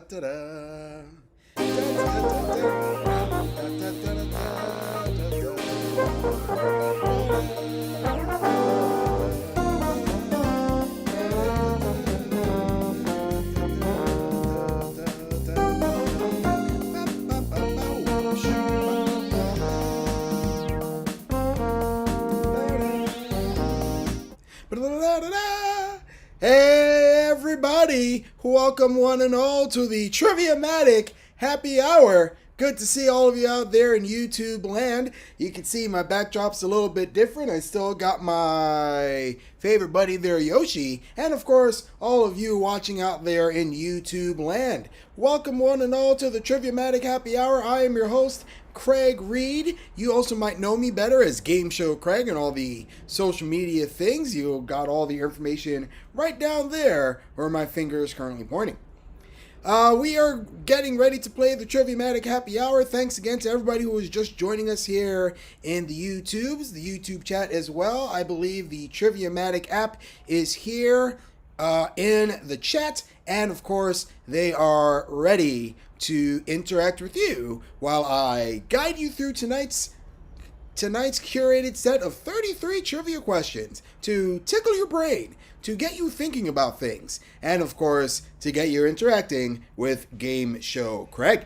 Hey everybody, welcome one and all to the Triviamatic Happy Hour. Good to see all of you out there in YouTube land. You can see my backdrop's a little bit different. I still got my favorite buddy there, Yoshi, and of course, all of you watching out there in YouTube land. Welcome one and all to the Triviamatic Happy Hour. I am your host, Craig Reed. You also might know me better as Game Show Craig and all the social media things. You got all the information right down there where my finger is currently pointing. We are getting ready to play the Triviamatic Happy Hour. Thanks again to everybody who is just joining us here in the YouTube chat as well. I believe the Triviamatic app is here in the chat, and of course they are ready to interact with you while I guide you through tonight's curated set of 33 trivia questions to tickle your brain, to get you thinking about things, and of course, to get you interacting with Game Show Craig.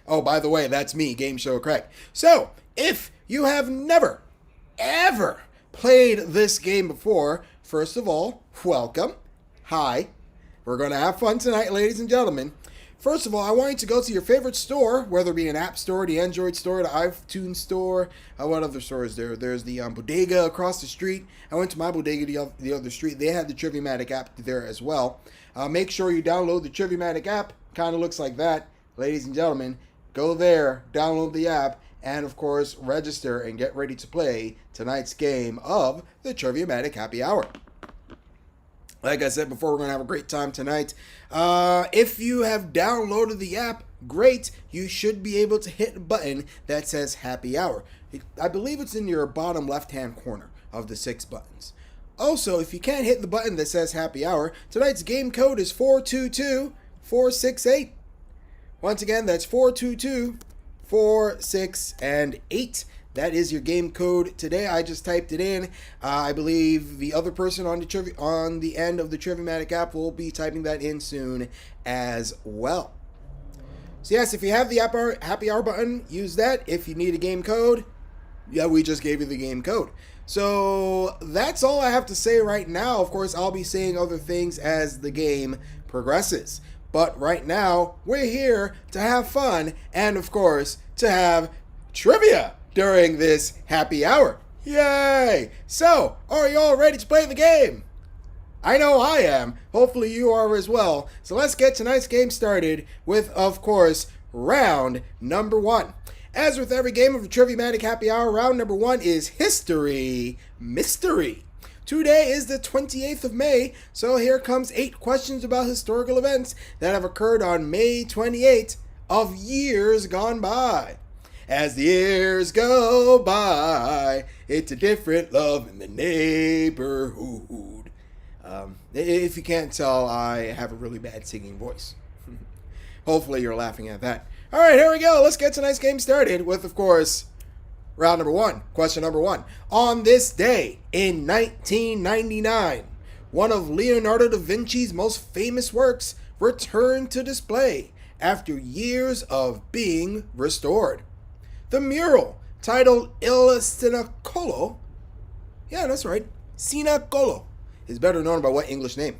Oh, by the way, that's me, Game Show Craig. So, if you have never, ever played this game before, first of all, welcome. Hi. We're going to have fun tonight, ladies and gentlemen. First of all, I want you to go to your favorite store, whether it be an app store, the Android store, the iTunes store. What other store is there? There's the bodega across the street. I went to my bodega the other street. They had the Triviamatic app there as well. Make sure you download the Triviamatic app. Kind of looks like that. Ladies and gentlemen, go there, download the app, and of course, register and get ready to play tonight's game of the Triviamatic Happy Hour. Like I said before, we're going to have a great time tonight. If you have downloaded the app, great. You should be able to hit a button that says Happy Hour. I believe it's in your bottom left-hand corner of the 6 buttons. Also, if you can't hit the button that says Happy Hour, tonight's game code is 422-468. Once again, that's 422-468. That is your game code today. I just typed it in. I believe the other person on the end of the Triviamatic app will be typing that in soon as well. So yes, if you have the Happy Hour button, use that. If you need a game code, yeah, we just gave you the game code. So that's all I have to say right now. Of course, I'll be saying other things as the game progresses. But right now, we're here to have fun and, of course, to have trivia during this happy hour. Yay! So, are you all ready to play the game? I know I am. Hopefully you are as well. So let's get tonight's game started with, of course, round number 1. As with every game of the Triviamatic Happy Hour, round number 1 is History Mystery. Today is the 28th of May, so here comes 8 questions about historical events that have occurred on May 28th of years gone by. As the years go by, it's a different love in the neighborhood. If you can't tell, I have a really bad singing voice. Hopefully you're laughing at that. All right, here we go. Let's get tonight's game started with, of course, round number 1. Question number 1. On this day in 1999, one of Leonardo da Vinci's most famous works returned to display after years of being restored. The mural, titled Il Cenacolo, yeah, that's right, Cenacolo, is better known by what English name?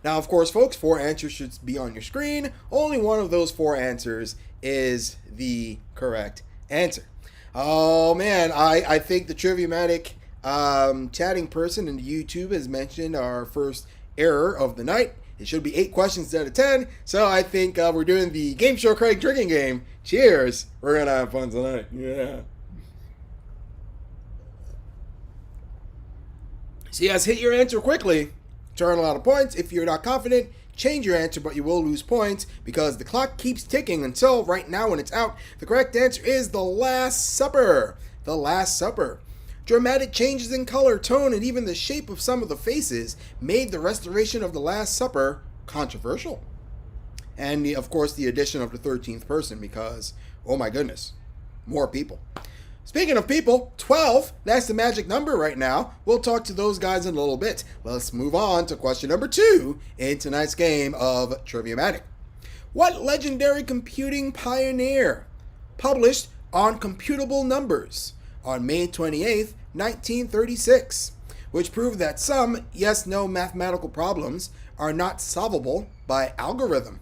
Now, of course, folks, 4 answers should be on your screen. Only one of those 4 answers is the correct answer. Oh, man, I think the Triviamatic chatting person in YouTube has mentioned our first error of the night. It should be 8 questions out of 10, so I think we're doing the Game Show Craig drinking game. Cheers! We're going to have fun tonight. Yeah. So yes, hit your answer quickly. Turn a lot of points. If you're not confident, change your answer, but you will lose points because the clock keeps ticking until right now when it's out. The correct answer is The Last Supper. The Last Supper. Dramatic changes in color, tone, and even the shape of some of the faces made the restoration of The Last Supper controversial. And of course, the addition of the 13th person, because, oh my goodness, more people. Speaking of people, 12, that's the magic number right now. We'll talk to those guys in a little bit. Let's move on to question number 2 in tonight's game of Triviamatic. What legendary computing pioneer published On Computable Numbers on May 28th, 1936, which proved that some yes-no mathematical problems are not solvable by algorithm?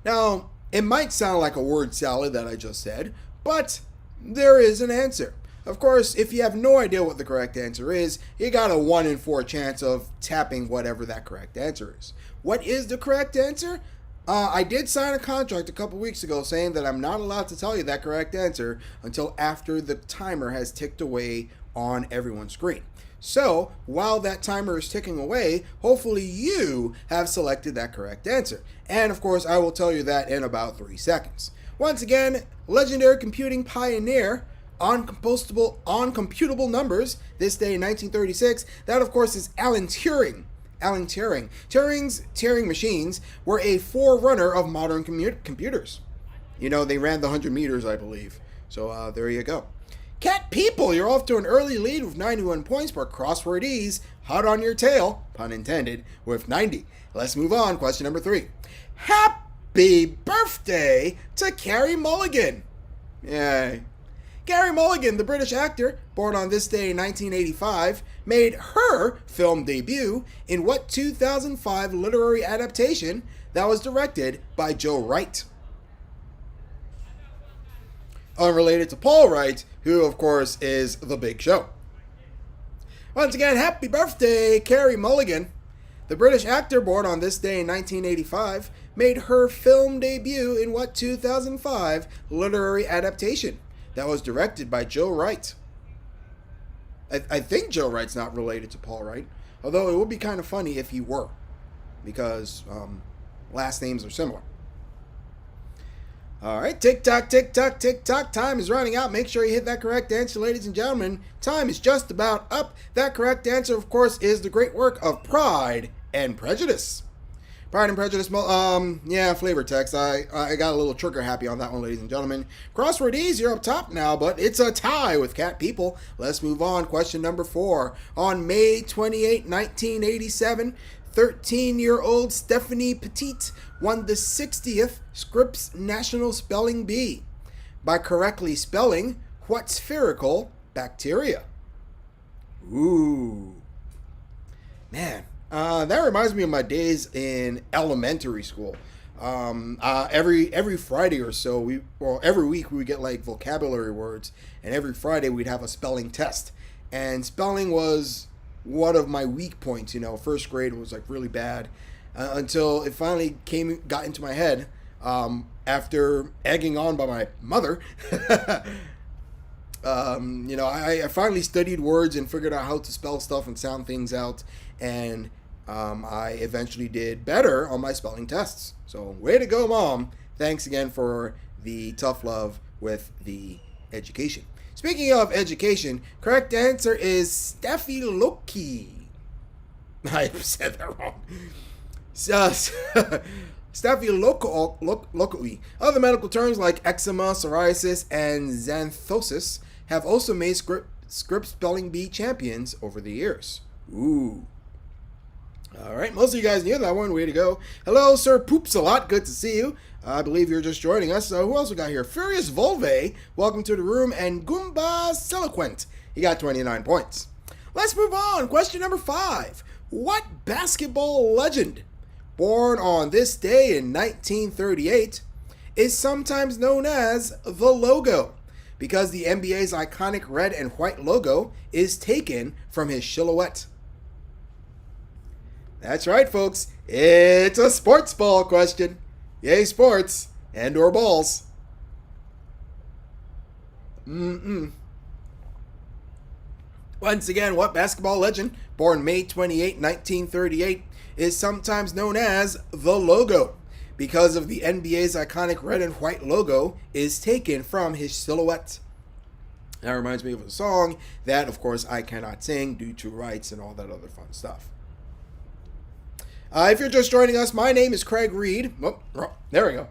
Now, it might sound like a word salad that I just said, but there is an answer. Of course, if you have no idea what the correct answer is, you got a 1 in 4 chance of tapping whatever that correct answer is. What is the correct answer? I did sign a contract a couple weeks ago saying that I'm not allowed to tell you that correct answer until after the timer has ticked away on everyone's screen. So, while that timer is ticking away, hopefully you have selected that correct answer. And of course, I will tell you that in about 3 seconds. Once again, legendary computing pioneer on computable numbers, this day in 1936, that of course is Alan Turing. Alan Turing. Turing's Turing machines were a forerunner of modern computers. You know, they ran the 100 meters, I believe. So there you go. Cat people, you're off to an early lead with 91 points, but crosswordese, hot on your tail, pun intended, with 90. Let's move on. Question number 3. Happy birthday to Carey Mulligan. Yay. Carey Mulligan, the British actor, born on this day in 1985, made her film debut in what 2005 literary adaptation that was directed by Joe Wright? Unrelated to Paul Wright, who of course is The Big Show. Once again, happy birthday, Carey Mulligan. The British actor, born on this day in 1985, made her film debut in what 2005 literary adaptation that was directed by Joe Wright. I think Joe Wright's not related to Paul Wright, although it would be kind of funny if he were, because last names are similar. All right, tick-tock, tick-tock, tick-tock. Time is running out. Make sure you hit that correct answer, ladies and gentlemen. Time is just about up. That correct answer, of course, is the great work of Pride and Prejudice. Pride and Prejudice, flavor text. I got a little trigger happy on that one, ladies and gentlemen. Crosswordese, you're up top now, but it's a tie with cat people. Let's move on. Question number 4. On May 28, 1987, 13-year-old Stephanie Petite won the 60th Scripps National Spelling Bee by correctly spelling what spherical bacteria? Ooh. Man, that reminds me of my days in elementary school. Every Friday or so, every week we would get like vocabulary words, and every Friday we'd have a spelling test. And spelling was one of my weak points. You know, first grade was like really bad until it finally got into my head after egging on by my mother. I finally studied words and figured out how to spell stuff and sound things out, and I eventually did better on my spelling tests. So way to go, Mom. Thanks again for the tough love with the education. Speaking of education, correct answer is Staphylococcus. I said that wrong. Staphylococcus. Other medical terms like eczema, psoriasis, and xanthosis have also made Scripps Spelling Bee champions over the years. Ooh. All right, most of you guys knew that one. Way to go. Hello, Sir Poops a lot. Good to see you. I believe you're just joining us. Who else we got here? Furious Volve, welcome to the room. And Goomba Seloquent, he got 29 points. Let's move on. Question number 5. What basketball legend, born on this day in 1938, is sometimes known as the Logo, because the NBA's iconic red and white logo is taken from his silhouette? That's right, folks. It's a sports ball question. Yay, sports and or balls. Once again, what basketball legend, born May 28, 1938, is sometimes known as the Logo, because of the NBA's iconic red and white logo is taken from his silhouette? That reminds me of a song that, of course, I cannot sing due to rights and all that other fun stuff. If you're just joining us, my name is Craig Reed. Oh, there we go.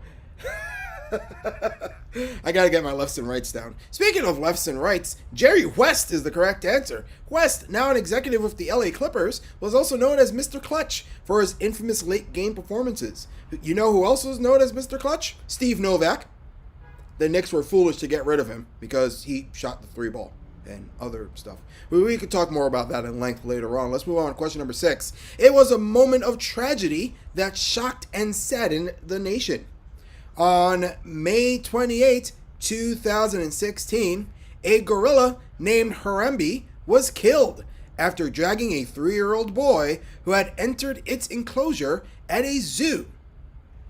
I gotta get my lefts and rights down. Speaking of lefts and rights, Jerry West is the correct answer. West, now an executive with the LA Clippers, was also known as Mr. Clutch for his infamous late game performances. You know who else was known as Mr. Clutch? Steve Novak. The Knicks were foolish to get rid of him because he shot the 3-ball and other stuff. We could talk more about that in length later on. Let's move on to question number 6. It was a moment of tragedy that shocked and saddened the nation. On May 28, 2016, a gorilla named Harambe was killed after dragging a 3-year-old boy who had entered its enclosure at a zoo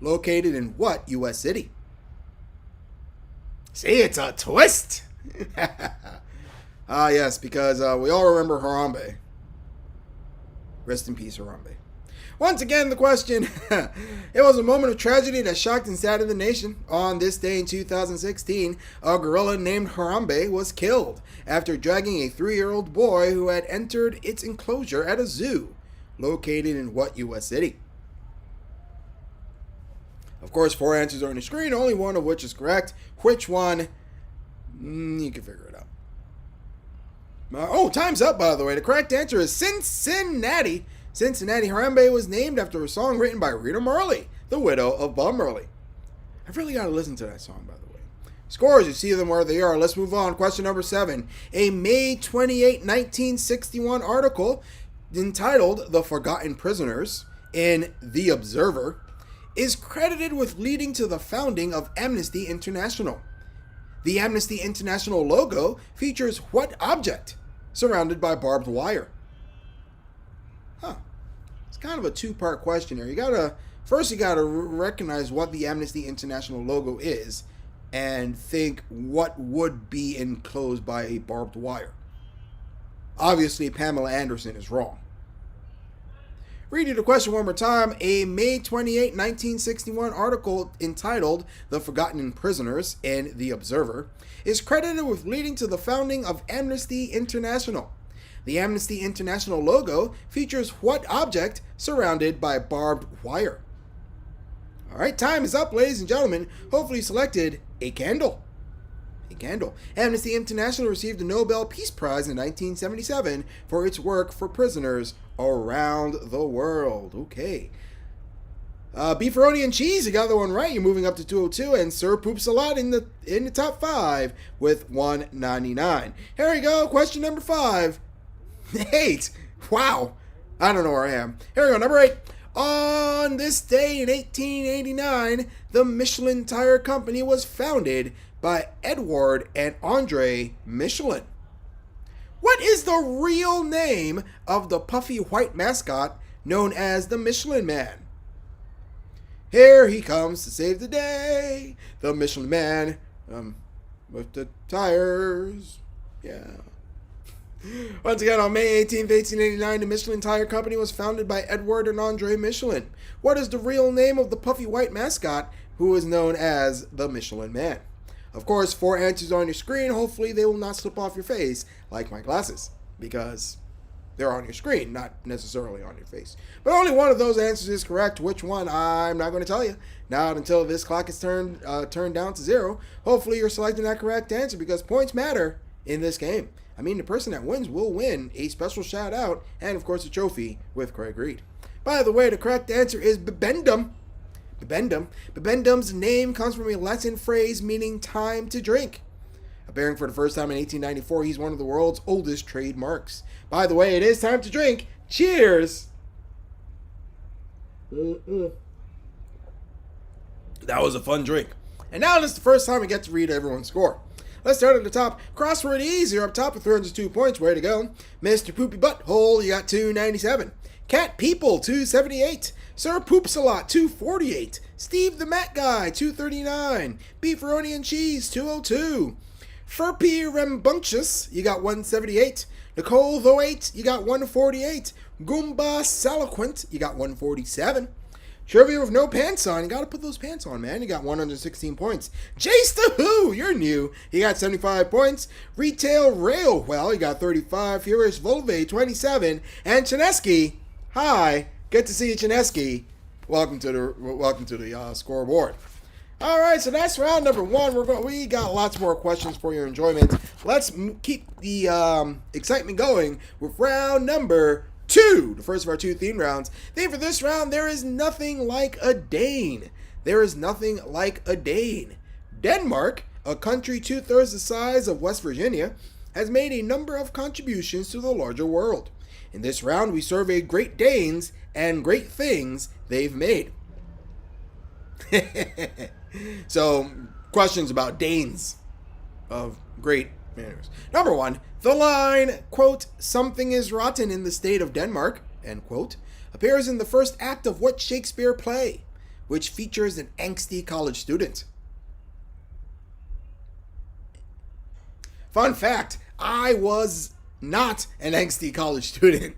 located in what U.S. city? See, it's a twist. Yes, because we all remember Harambe. Rest in peace, Harambe. Once again, the question, it was a moment of tragedy that shocked and saddened the nation. On this day in 2016, a gorilla named Harambe was killed after dragging a 3-year-old boy who had entered its enclosure at a zoo located in what U.S. city? Of course, 4 answers are on the screen, only one of which is correct. Which one? You can figure it out. Time's up, by the way. The correct answer is Cincinnati. Cincinnati. Harambe was named after a song written by Rita Marley, the widow of Bob Marley. I've really got to listen to that song, by the way. Scores, you see them where they are. Let's move on. Question number 7. A May 28, 1961 article entitled The Forgotten Prisoners in The Observer is credited with leading to the founding of Amnesty International. The Amnesty International logo features what object surrounded by barbed wire? It's kind of a 2-part question here. First you gotta recognize what the Amnesty International logo is and think what would be enclosed by a barbed wire. Obviously, Pamela Anderson is wrong. Reading the question one more time, a May 28, 1961 article entitled The Forgotten Prisoners in The Observer is credited with leading to the founding of Amnesty International. The Amnesty International logo features what object surrounded by barbed wire? All right, time is up, ladies and gentlemen. Hopefully you selected a candle. A candle. Amnesty International received the Nobel Peace Prize in 1977 for its work for prisoners around the world. Okay. Beefaroni and cheese, you got the one right. You're moving up to 202, and Sir Poops a Lot in the top 5 with 199. Here we go. Question number 5. 8. Wow. I don't know where I am. Here we go. Number 8. On this day in 1889, the Michelin Tire Company was founded by Edward and Andre Michelin. What is the real name of the puffy white mascot known as the Michelin Man? Here he comes to save the day, the Michelin Man, with the tires. Yeah. Once again, on May 18th, 1889, the Michelin Tire Company was founded by Edward and Andre Michelin. What is the real name of the puffy white mascot who is known as the Michelin Man? Of course, 4 answers on your screen. Hopefully they will not slip off your face like my glasses, because they're on your screen, not necessarily on your face. But only one of those answers is correct. Which one, I'm not going to tell you. Not until this clock is turned down to 0. Hopefully you're selecting that correct answer, because points matter in this game. I mean, the person that wins will win a special shout out and, of course, a trophy with Craig Reed. By the way, the correct answer is bibendum. Bibendum. Bibendum's name comes from a Latin phrase meaning time to drink. Appearing for the first time in 1894, he's one of the world's oldest trademarks. By the way, it is time to drink. Cheers! That was a fun drink. And now this is the first time we get to read everyone's score. Let's start at the top. Crossword Ease, you're up top with 302 points. Way to go. Mr. Poopy Butthole, you got 297. Cat People, 278. Sir Poops a Lot, 248. Steve the Matt Guy, 239. Beefaroni and Cheese, 202. Furpy Rambunctious, you got 178. Nicole the 8, you got 148. Goomba Saloquent, you got 147. Trivia with no pants on. You got to put those pants on, man. You got 116 points. Jace the Who, you're new. You got 75 points. Retail Rail, well, you got 35. Furious Volve, 27. And Chinesky, hi, Good to see you, Chinesky. Welcome to the scoreboard. All right, so that's round number one. We got lots more questions for your enjoyment. Let's keep the excitement going with round number two, the first of our two theme rounds. Theme for this round: there is nothing like a Dane. There is nothing like a Dane. Denmark, a country 2/3 the size of West Virginia, has made a number of contributions to the larger world. In this round, we survey Great Danes and great things they've made. So, questions about Danes of great manners. Number one, the line, quote, "Something is rotten in the state of Denmark," end quote, appears in the first act of what Shakespeare play, which features an angsty college student? Fun fact, I was not an angsty college student.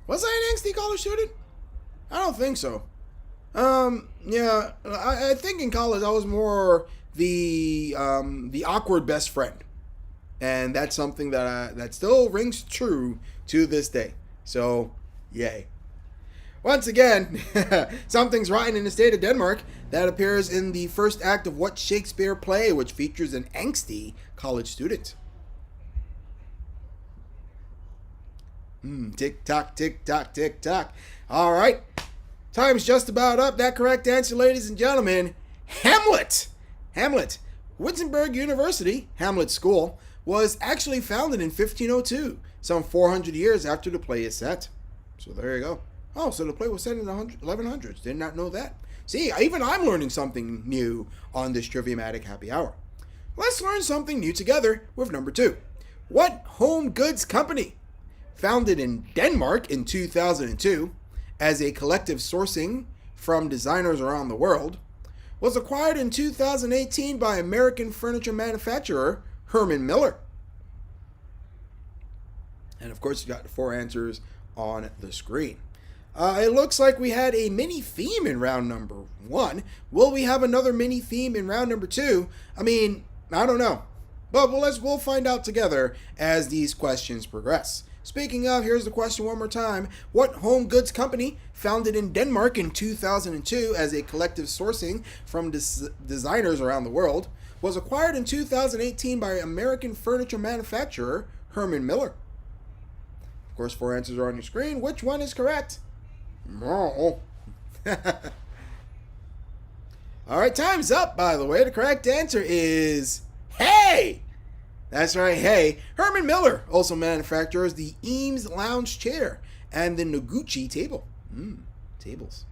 Was I an angsty college student? I don't think so. Yeah, I think in college I was more the awkward best friend, and that's something that still rings true to this day. So, yay! Once again, something's rotten in the state of Denmark. That appears in the first act of what Shakespeare play, which features an angsty college student. Tick tock, tick tock, tick tock. All right. Time's just about up. That correct answer, ladies and gentlemen, Hamlet. Hamlet. Wittenberg University, Hamlet School, was actually founded in 1502, some 400 years after the play is set. So there you go. Oh, so the play was set in the 1100s. Did not know that. See, even I'm learning something new on this Triviamatic Happy Hour. Let's learn something new together with number two. What home goods company, founded in Denmark in 2002, as a collective sourcing from designers around the world, was acquired in 2018 by American furniture manufacturer Herman Miller? And of course, you got the four answers on the screen. It looks like we had a mini theme in round number one. Will we have another mini theme in round number two? I mean, I don't know. But we'll find out together as these questions progress. Speaking of, here's the question one more time. What home goods company, founded in Denmark in 2002 as a collective sourcing from designers around the world, was acquired in 2018 by American furniture manufacturer Herman Miller? Of course, four answers are on your screen. Which one is correct? No. All right, time's up, by the way. The correct answer is Hay. That's right, Hay. Herman Miller also manufactures the Eames lounge chair and the Noguchi table. Tables.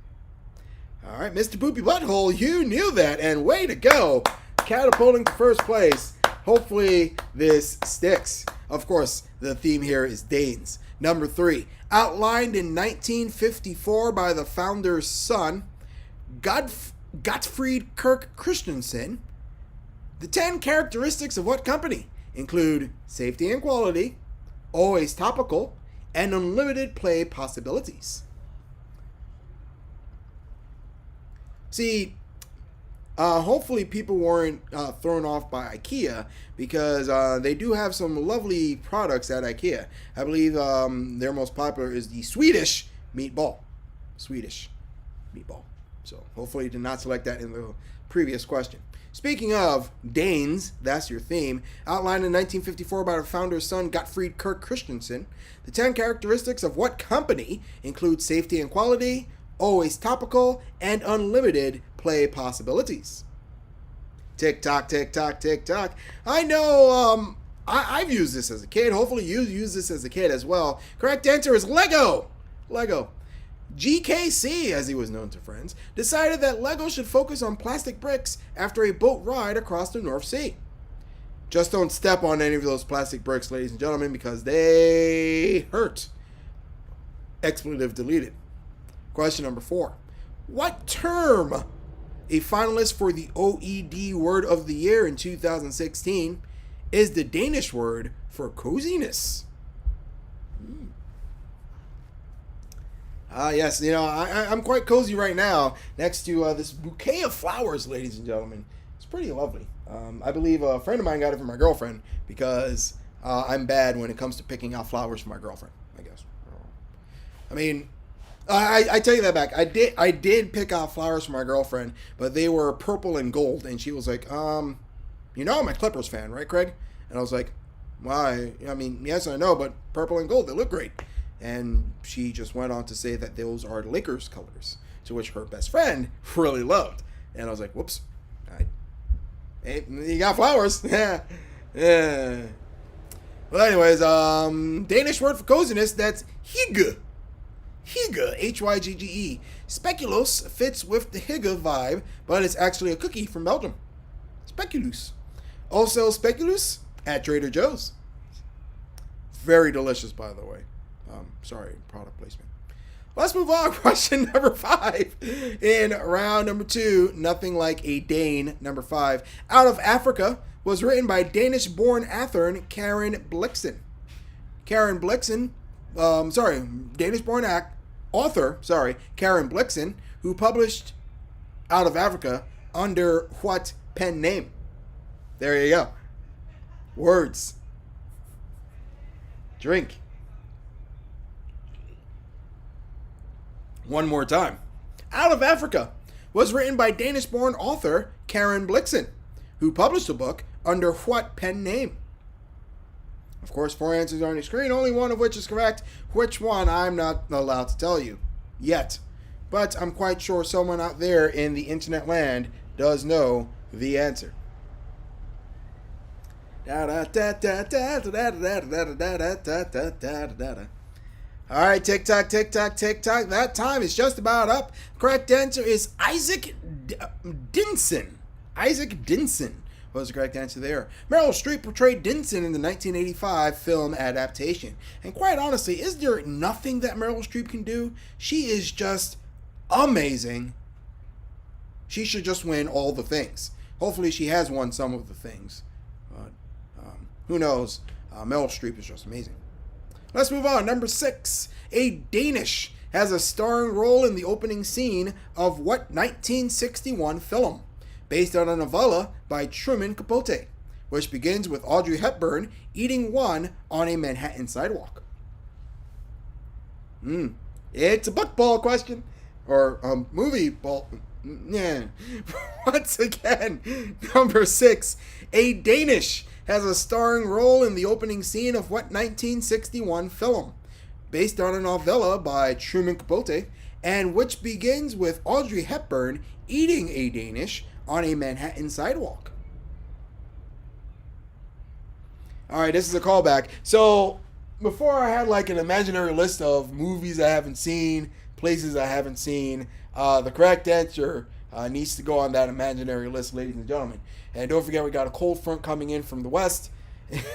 All right, Mr. Poopy Butthole, you knew that, and way to go. Catapulting to first place. Hopefully this sticks. Of course, the theme here is Danes. Number three, outlined in 1954 by the founder's son, Gottfried Kirk Christensen, the 10 characteristics of what company include safety and quality, always topical, and unlimited play possibilities? See, hopefully people weren't thrown off by IKEA, because they do have some lovely products at IKEA. I believe their most popular is the Swedish meatball. Swedish meatball. So hopefully you did not select that in the previous question. Speaking of Danes, that's your theme. Outlined in 1954 by the founder's son, Gottfried Kirk Christensen, the 10 characteristics of what company include safety and quality, always topical, and unlimited play possibilities? Tick tock, tick tock, tick tock. I know I've used this as a kid. Hopefully you use this as a kid as well. Correct answer is Lego. Lego. GKC, as he was known to friends, decided that Lego should focus on plastic bricks after a boat ride across the North Sea. Just don't step on any of those plastic bricks, ladies and gentlemen, because they hurt. Expletive deleted. Question number 4. What term, a finalist for the OED Word of the Year in 2016, is the Danish word for coziness? Yes, you know, I'm quite cozy right now next to this bouquet of flowers, ladies and gentlemen. It's pretty lovely. I believe a friend of mine got it from my girlfriend because I'm bad when it comes to picking out flowers for my girlfriend, I guess. I mean, I take that back. I did pick out flowers for my girlfriend, but they were purple and gold, and she was like, I'm a Clippers fan, right, Craig? And I was like, why? I mean, yes, I know, but purple and gold, they look great. And she just went on to say that those are Lakers colors, to which her best friend really loved. And I was like, whoops, hey, you got flowers, yeah, yeah. Well, anyways, Danish word for coziness, that's hygge. Hygge, Hygge. Speculoos fits with the hygge vibe, but it's actually a cookie from Belgium. Speculoos. Also, speculoos at Trader Joe's. Very delicious, by the way. Sorry, product placement. Let's move on. Question number 5. In round number 2, Nothing Like a Dane, number 5. Out of Africa was written by Danish-born author Karen Blixen. Karen Blixen, Danish-born author, Karen Blixen, who published Out of Africa under what pen name? There you go. Words. Drink. One more time. Out of Africa was written by Danish-born author Karen Blixen, who published the book under what pen name? Of course, 4 answers are on your screen, only one of which is correct. Which one, I'm not allowed to tell you yet. But I'm quite sure someone out there in the internet land does know the answer. All right, tick tock, tick tock, tick tock. That time is just about up. Correct answer is Isaac Dinson. Isaac Dinson was the correct answer there. Meryl Streep portrayed Dinson in the 1985 film adaptation. And quite honestly, is there nothing that Meryl Streep can do? She is just amazing. She should just win all the things. Hopefully she has won some of the things. But who knows? Meryl Streep is just amazing. Let's move on. Number 6. A Danish has a starring role in the opening scene of what 1961 film? Based on a novella by Truman Capote, which begins with Audrey Hepburn eating one on a Manhattan sidewalk. It's a buckball question. Or a movie ball. Yeah. Once again, number 6. A Danish has a starring role in the opening scene of what 1961 film? Based on a novella by Truman Capote, and which begins with Audrey Hepburn eating a Danish on a Manhattan sidewalk. Alright, this is a callback. So, before I had like an imaginary list of movies I haven't seen, places I haven't seen, the correct answer needs to go on that imaginary list, ladies and gentlemen. And don't forget, we got a cold front coming in from the west.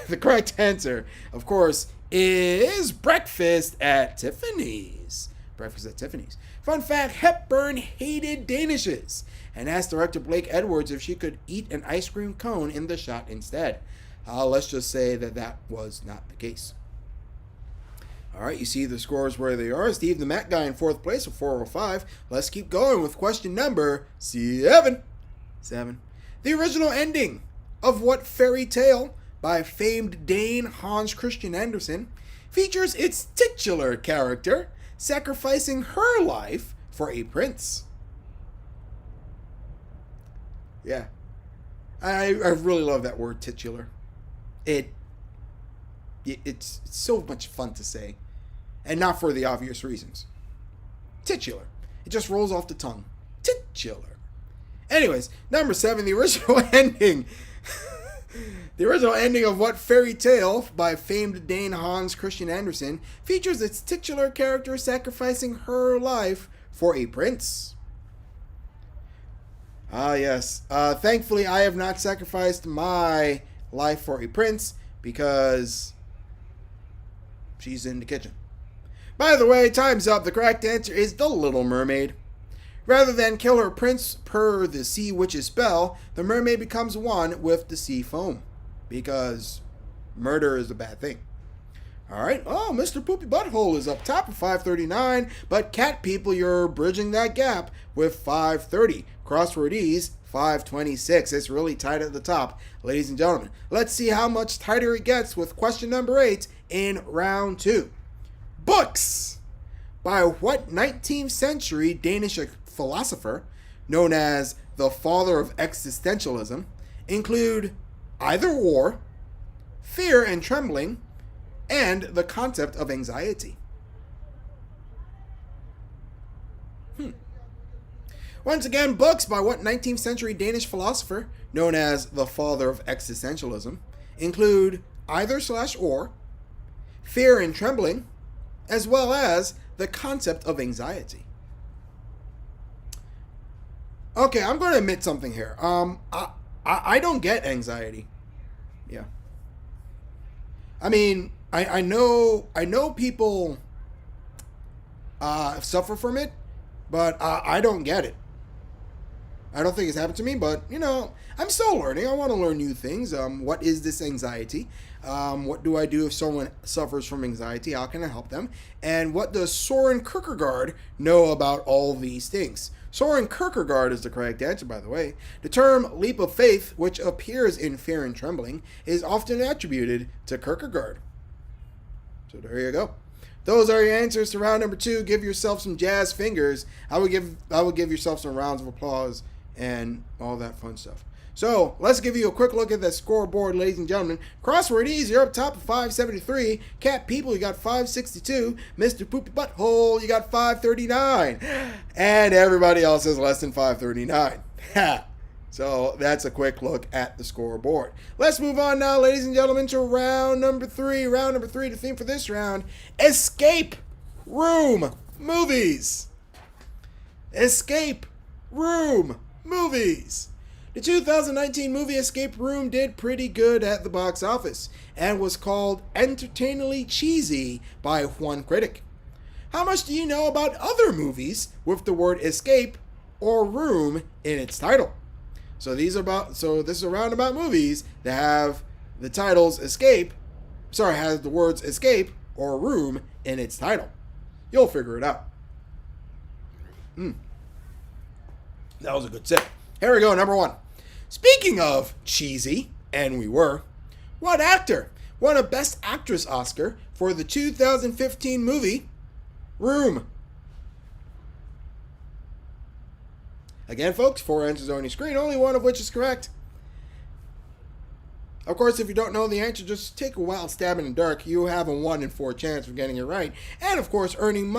The correct answer, of course, is Breakfast at Tiffany's. Breakfast at Tiffany's. Fun fact, Hepburn hated Danishes and asked director Blake Edwards if she could eat an ice cream cone in the shot instead. Let's just say that was not the case. All right, you see the scores where they are. Steve the Mac guy in 4th place with 405. Let's keep going with question number 7. The original ending of what fairy tale by famed Dane Hans Christian Andersen features its titular character sacrificing her life for a prince? Yeah. I really love that word, titular. It's so much fun to say. And not for the obvious reasons. Titular. It just rolls off the tongue. Titular. Anyways, number 7, the original ending. The original ending of what fairy tale by famed Dane Hans Christian Andersen features its titular character sacrificing her life for a prince? Ah, yes. Thankfully, I have not sacrificed my life for a prince because she's in the kitchen. By the way, time's up. The correct answer is The Little Mermaid. Rather than kill her prince per the sea witch's spell, the mermaid becomes one with the sea foam. Because murder is a bad thing. Alright, Mr. Poopy Butthole is up top with 539, but cat people, you're bridging that gap with 530. Crossword E's 526. It's really tight at the top, ladies and gentlemen. Let's see how much tighter it gets with question number 8 in round 2. Books. by what 19th century Danish philosopher, known as the father of existentialism, include either war, fear and trembling, and the concept of anxiety? Once again, books by what 19th century Danish philosopher, known as the father of existentialism, include either slash or, fear and trembling, as well as the concept of anxiety. Okay, I'm going to admit something here. I don't get anxiety. Yeah. I mean, I know people suffer from it, but I don't get it. I don't think it's happened to me, but, I'm still learning. I want to learn new things. What is this anxiety? What do I do if someone suffers from anxiety? How can I help them? And what does Soren Kierkegaard know about all these things? Soren Kierkegaard is the correct answer, by the way. The term leap of faith, which appears in Fear and Trembling, is often attributed to Kierkegaard. So there you go. Those are your answers to round number 2. Give yourself some jazz fingers. I would give yourself some rounds of applause and all that fun stuff. So let's give you a quick look at the scoreboard, ladies and gentlemen. Crossword Ease, you're up top at 573. Cat People, you got 562. Mr. Poopy Butthole, you got 539. And everybody else is less than 539. So that's a quick look at the scoreboard. Let's move on now, ladies and gentlemen, to round number 3. Round number 3, the theme for this round, Escape Room Movies. Escape Room Movies. The 2019 movie Escape Room did pretty good at the box office and was called entertainingly cheesy by one critic. How much do you know about other movies with the word escape or room in its title? So this is a round about movies that have the titles has the words escape or room in its title. You'll figure it out. That was a good sip. Here we go, number 1. Speaking of cheesy, and we were, what actor won a Best Actress Oscar for the 2015 movie Room? Again, folks, 4 answers on your screen, only one of which is correct. Of course, if you don't know the answer, just take a wild stab in the dark. You have a 1 in 4 chance of getting it right. And, of course, earning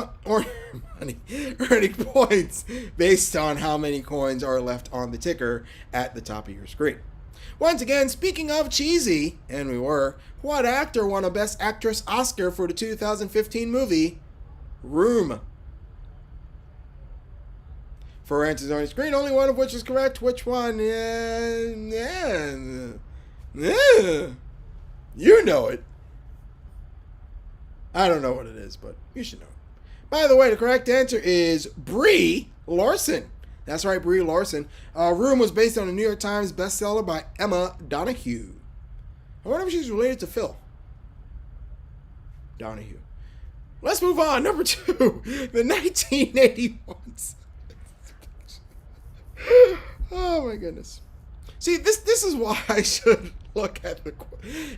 points based on how many coins are left on the ticker at the top of your screen. Once again, speaking of cheesy, and we were, what actor won a Best Actress Oscar for the 2015 movie Room? 4 answers on your screen, only one of which is correct. Which one? You know it. I don't know what it is, but you should know it. By the way, the correct answer is Brie Larson. That's right, Brie Larson. Room was based on a New York Times bestseller by Emma Donoghue. I wonder if she's related to Phil Donoghue. Let's move on. Number 2, the 1981. Oh my goodness. See, this is why I should look at the...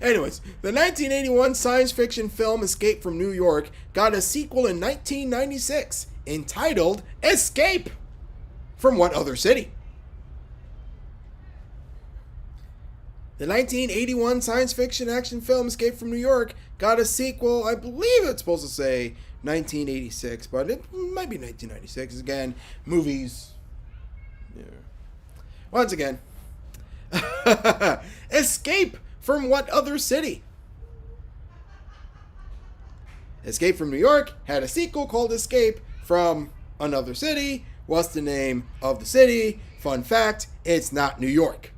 Anyways, the 1981 science fiction film Escape from New York got a sequel in 1996 entitled Escape from what other city? The 1981 science fiction action film Escape from New York got a sequel, I believe it's supposed to say 1986, but it might be 1996. Again, movies... Yeah. Once again, Escape from what other city? Escape from New York had a sequel called Escape from Another City. What's the name of the city? Fun fact, it's not New York.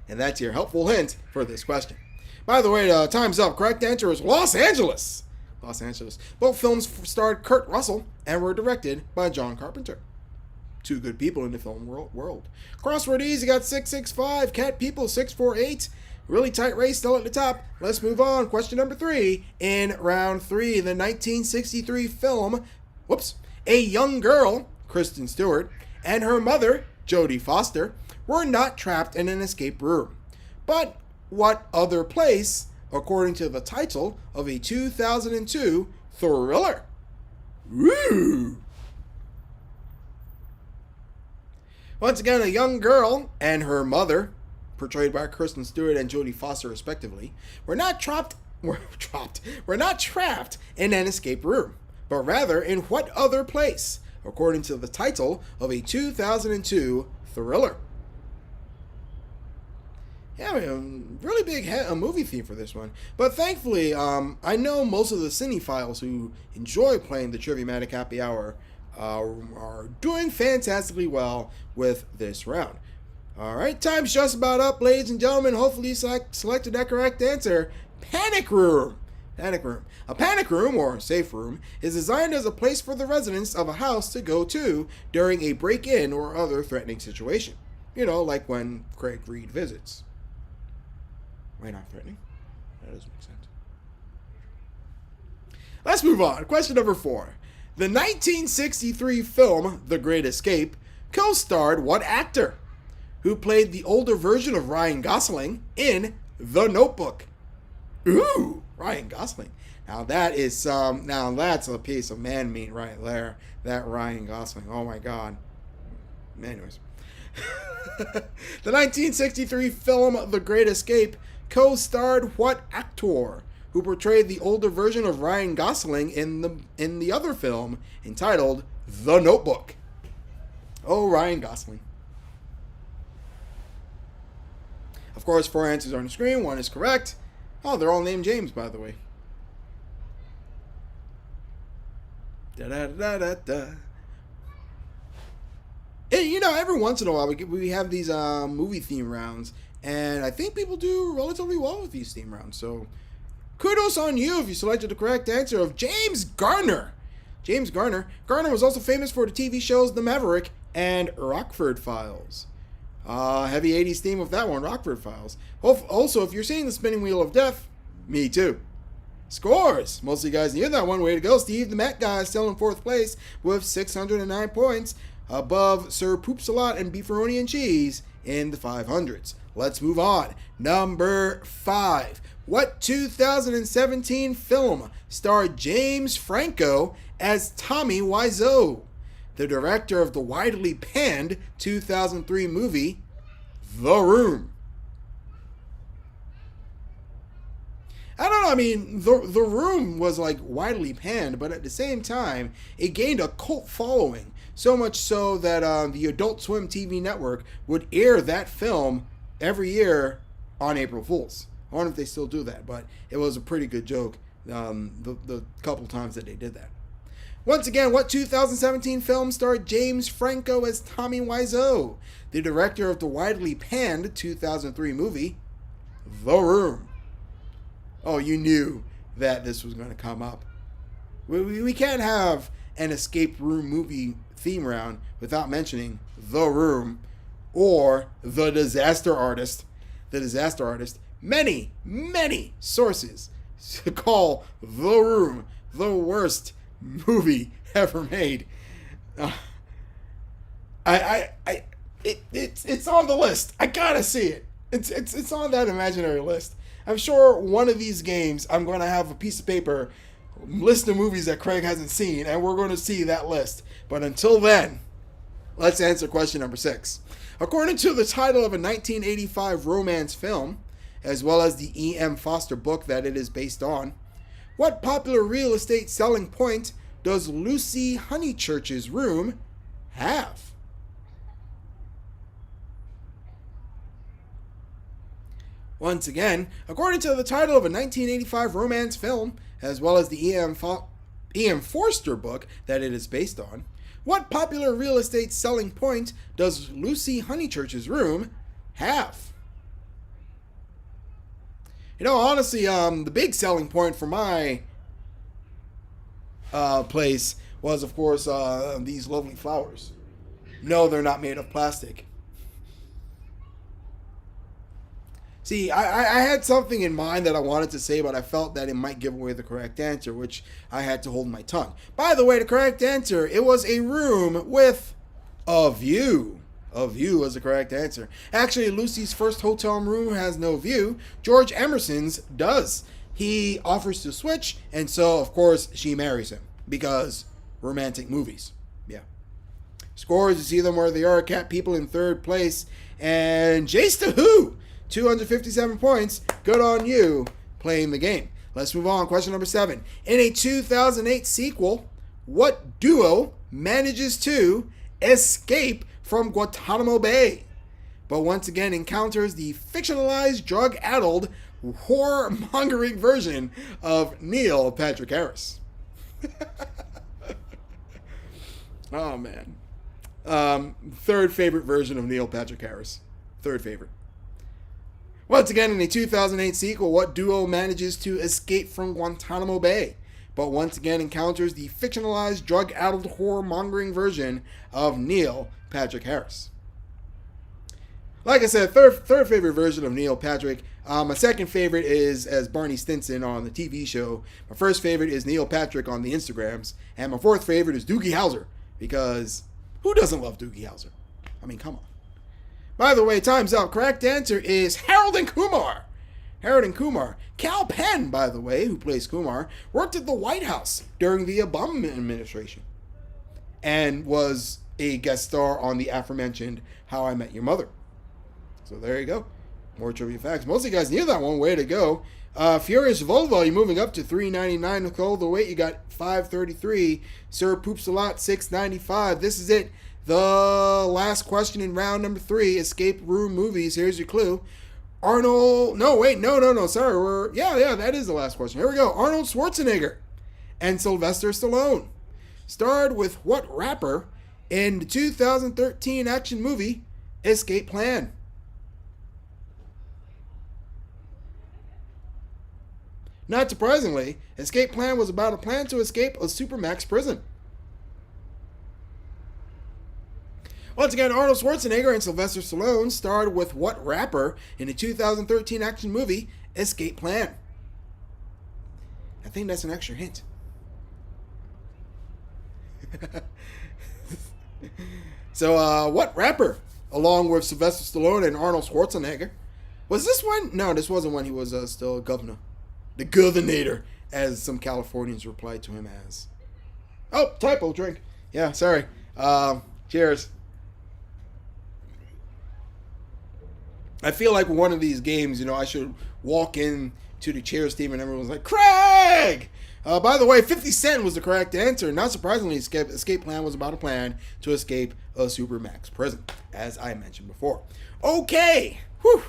And that's your helpful hint for this question. By the way, time's up. Correct answer is Los Angeles. Los Angeles. Both films starred Kurt Russell and were directed by John Carpenter. 2 good people in the film world. Crossword Ease, you got 665. Cat People, 648. Really tight race still at the top. Let's move on. Question number 3. In round 3, the 1963 film, A Young Girl, Kristen Stewart, and her mother, Jodie Foster, were not trapped in an escape room. But what other place, according to the title of a 2002 thriller? Woo! Once again, a young girl and her mother, portrayed by Kristen Stewart and Jodie Foster respectively, were not trapped in an escape room, but rather in what other place, according to the title of a 2002 thriller. Yeah, I mean, really big movie theme for this one. But thankfully, I know most of the cinephiles who enjoy playing the Triviamatic Happy Hour are doing fantastically well with this round. Alright, time's just about up, ladies and gentlemen. Hopefully you selected that correct answer. Panic Room. Panic Room. A panic room, or safe room, is designed as a place for the residents of a house to go to during a break-in or other threatening situation. You know, like when Craig Reed visits. Why not threatening? That doesn't make sense. Let's move on. Question number 4. The 1963 film The Great Escape co-starred what actor who played the older version of Ryan Gosling in The Notebook? Ooh, Ryan Gosling. Now that's a piece of man meat right there. That Ryan Gosling. Oh my God. Anyways. The 1963 film The Great Escape co-starred what actor who portrayed the older version of Ryan Gosling in the other film entitled The Notebook? Oh, Ryan Gosling. Of course, 4 answers are on the screen. 1 is correct. Oh, they're all named James, by the way. Da-da-da-da-da. You know, every once in a while we have these movie theme rounds, and I think people do relatively well with these theme rounds. So, kudos on you if you selected the correct answer of James Garner. James Garner. Garner was also famous for the TV shows The Maverick and Rockford Files. Heavy 80s theme of that one, Rockford Files. Also, if you're seeing the spinning wheel of death, me too. Scores! Most of you guys knew that one. Way to go, Steve. The Met guy is still in 4th place with 609 points, above Sir Poops-a-Lot and Beefaroni and Cheese in the 500s. Let's move on. Number 5. What 2017 film starred James Franco as Tommy Wiseau, the director of the widely panned 2003 movie The Room? I don't know, I mean, the Room was like widely panned, but at the same time, it gained a cult following. So much so that the Adult Swim TV network would air that film every year on April Fools. I wonder if they still do that, but it was a pretty good joke the couple times that they did that. Once again, what 2017 film starred James Franco as Tommy Wiseau, the director of the widely panned 2003 movie The Room? Oh, you knew that this was going to come up. We can't have an escape room movie theme round without mentioning The Room or The Disaster Artist. The Disaster Artist. Many sources call The Room the worst movie ever made. It's on the list. I gotta see it. It's on that imaginary list. I'm sure one of these games I'm going to have a piece of paper, list of movies that Craig hasn't seen, and we're going to see that list. But until then, let's answer question number 6. According to the title of a 1985 romance film, as well as the E.M. Foster book that it is based on, what popular real estate selling point does Lucy Honeychurch's room have? Once again, according to the title of a 1985 romance film, as well as the E.M. Forster book that it is based on, what popular real estate selling point does Lucy Honeychurch's room have? You know, honestly, the big selling point for my place was, of course, these lovely flowers. No, they're not made of plastic. See, I had something in mind that I wanted to say, but I felt that it might give away the correct answer, which I had to hold my tongue. By the way, the correct answer, it was a room with a view. A view was the correct answer. Actually, Lucy's first hotel room has no view. George Emerson's does. He offers to switch, and so, of course, she marries him. Because romantic movies. Yeah. Scores, you see them where they are. Cat People in third place. And Jace to Who, 257 points. Good on you playing the game. Let's move on. Question number 7. In a 2008 sequel, what duo manages to escape from Guantanamo Bay, but once again encounters the fictionalized, drug-addled, horror-mongering version of Neil Patrick Harris? Oh, man. Third favorite version of Neil Patrick Harris. Third favorite. Once again, in a 2008 sequel, what duo manages to escape from Guantanamo Bay, but once again encounters the fictionalized, drug-addled, horror-mongering version of Neil Patrick Harris? Like I said, third favorite version of Neil Patrick. My second favorite is as Barney Stinson on the TV show. My first favorite is Neil Patrick on the Instagrams. And my fourth favorite is Doogie Howser, because who doesn't love Doogie Howser? I mean, come on. By the way, time's up. Correct answer is Harold and Kumar. Harold and Kumar. Cal Penn, by the way, who plays Kumar, worked at the White House during the Obama administration and was a guest star on the aforementioned How I Met Your Mother. So there you go. More trivia facts. Most of you guys knew that one. Way to go. Furious Volvo, you're moving up to $3.99. Nicole, the weight, you got $5.33. Sir Poops a Lot, $6.95. This is it. The last question in round number 3. Escape room movies. Here's your clue. Arnold. No, wait. No. Sorry. Yeah. That is the last question. Here we go. Arnold Schwarzenegger and Sylvester Stallone starred with what rapper in the 2013 action movie Escape Plan? Not surprisingly, Escape Plan was about a plan to escape a supermax prison. Once again, Arnold Schwarzenegger and Sylvester Stallone starred with what rapper in the 2013 action movie Escape Plan? I think that's an extra hint. So, what rapper, along with Sylvester Stallone and Arnold Schwarzenegger, was this one? No, this wasn't when he was still governor. The Governator, as some Californians replied to him as. Oh, typo, drink. Yeah, sorry. Cheers. I feel like one of these games, I should walk in to the Cheers team and everyone's like, Craig! By the way, 50 Cent was the correct answer. Not surprisingly, Escape Plan was about a plan to escape a supermax prison, as I mentioned before. Okay. Whew.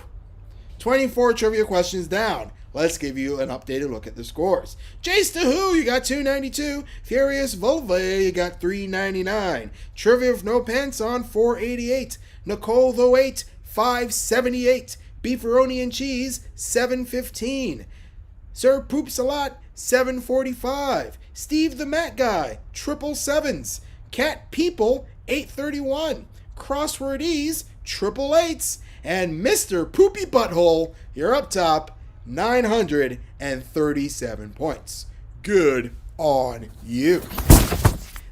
24 trivia questions down. Let's give you an updated look at the scores. Jace to Who, you got $2.92. Furious Volva, you got $3.99. Trivia with No Pants on $4.88. Nicole the Weight, $5.78. Beefaroni and Cheese, $7.15. Sir Poops a Lot, $7.45. Steve the Mat Guy, 777s. Cat People, $8.31. Crossword Ease, 888s. And Mr. Poopy Butthole, you're up top, 937 points. Good on you.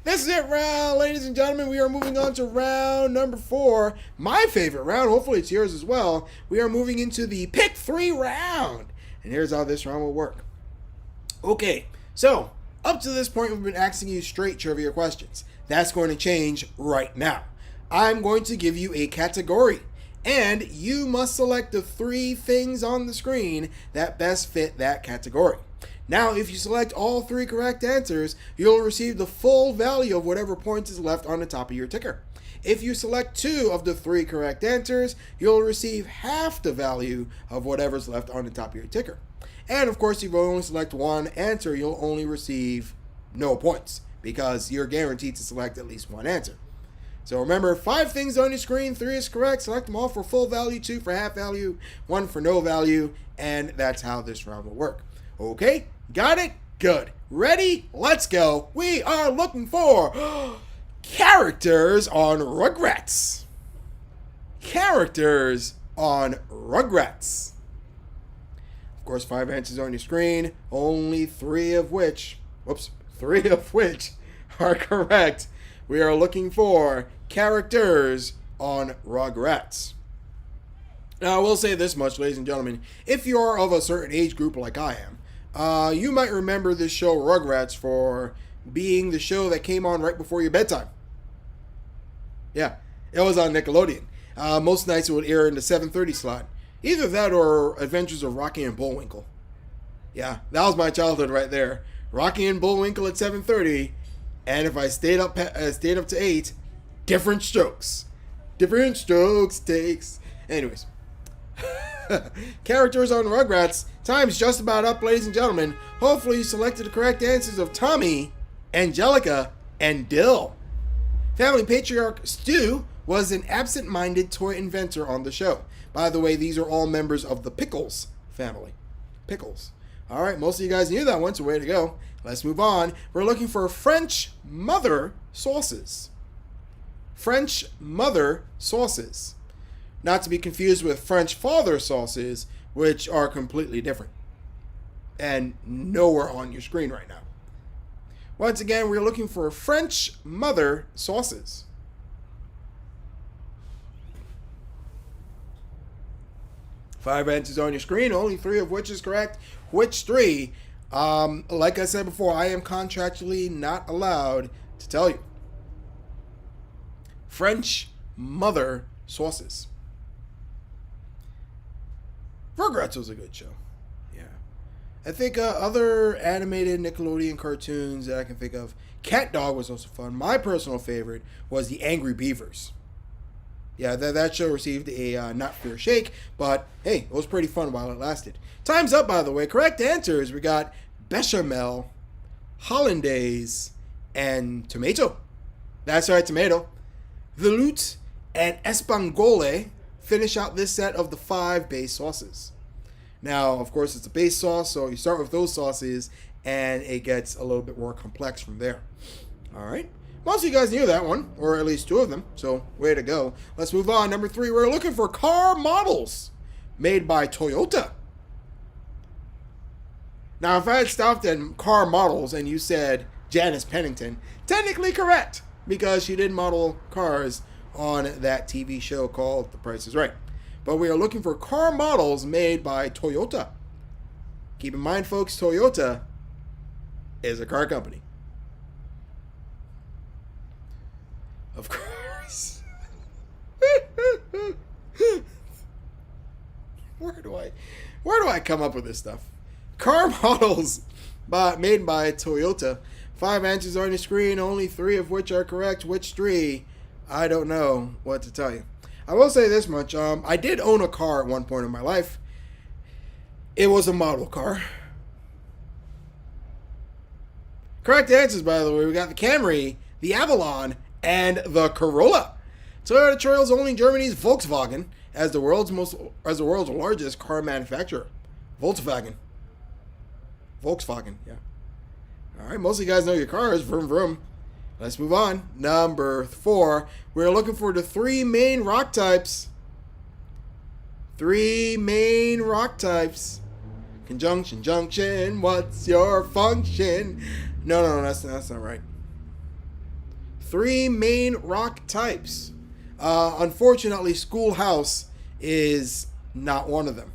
This is it, ladies and gentlemen. We are moving on to round number 4. My favorite round. Hopefully it's yours as well. We are moving into the Pick 3 round. And here's how this round will work. Okay, so up to this point, we've been asking you straight trivia questions. That's going to change right now. I'm going to give you a category, and you must select the 3 things on the screen that best fit that category. Now, if you select all 3 correct answers, you'll receive the full value of whatever points is left on the top of your ticker. If you select 2 of the 3 correct answers, you'll receive half the value of whatever's left on the top of your ticker. And of course, if you only select 1 answer, you'll only receive no points, because you're guaranteed to select at least 1 answer. So remember, 5 things on your screen, 3 is correct. Select them all for full value, 2 for half value, 1 for no value, and that's how this round will work. Okay, got it? Good. Ready? Let's go. We are looking for characters on Rugrats. Characters on Rugrats. Of course, 5 answers on your screen, only 3 of which are correct. We are looking for characters on Rugrats. Now, I will say this much, ladies and gentlemen. If you are of a certain age group like I am, you might remember this show Rugrats for being the show that came on right before your bedtime. Yeah, it was on Nickelodeon. Most nights it would air in the 7:30 slot. Either that or Adventures of Rocky and Bullwinkle. Yeah, that was my childhood right there. Rocky and Bullwinkle at 7:30, and if I stayed up to 8, different strokes. Different strokes takes. Anyways. Characters on Rugrats. Time's just about up, ladies and gentlemen. Hopefully you selected the correct answers of Tommy, Angelica, and Dill. Family patriarch Stu was an absent-minded toy inventor on the show. By the way, these are all members of the Pickles family. Pickles. Alright, most of you guys knew that one, so way to go. Let's move on. We're looking for French mother sauces. French mother sauces. Not to be confused with French father sauces, which are completely different. And nowhere on your screen right now. Once again, we're looking for French mother sauces. Five answers on your screen, only 3 of which is correct. Which 3? Like I said before, I am contractually not allowed to tell you. French mother sauces. Rugrats was a good show. Yeah. I think other animated Nickelodeon cartoons that I can think of, Cat Dog was also fun. My personal favorite was the Angry Beavers. Yeah, that show received a not fair shake, but hey, it was pretty fun while it lasted. Time's up, by the way. Correct answers, we got bechamel, hollandaise, and tomato. That's right, tomato. Veloute and espagnole finish out this set of the 5 base sauces. Now, of course, it's a base sauce, so you start with those sauces, and it gets a little bit more complex from there. All right. Most of you guys knew that one, or at least 2 of them, so way to go. Let's move on. Number 3, we're looking for car models made by Toyota. Now, if I had stopped at car models and you said Janice Pennington, technically correct, because she did model cars on that TV show called The Price is Right. But we are looking for car models made by Toyota. Keep in mind, folks, Toyota is a car company. Of course. Where do I come up with this stuff? Car models made by Toyota. 5 answers on your screen, only 3 of which are correct. Which 3? I don't know what to tell you. I will say this much. I did own a car at one point in my life. It was a model car. Correct answers, by the way. We got the Camry, the Avalon, and the Corolla. Toyota trails only Germany's Volkswagen as the world's largest car manufacturer. Volkswagen, yeah. All right, most of you guys know your cars. Vroom, vroom. Let's move on. Number 4. We're looking for the 3 main rock types. 3 main rock types. Conjunction, junction, what's your function? No, that's not right. 3 main rock types. Unfortunately, Schoolhouse is not one of them.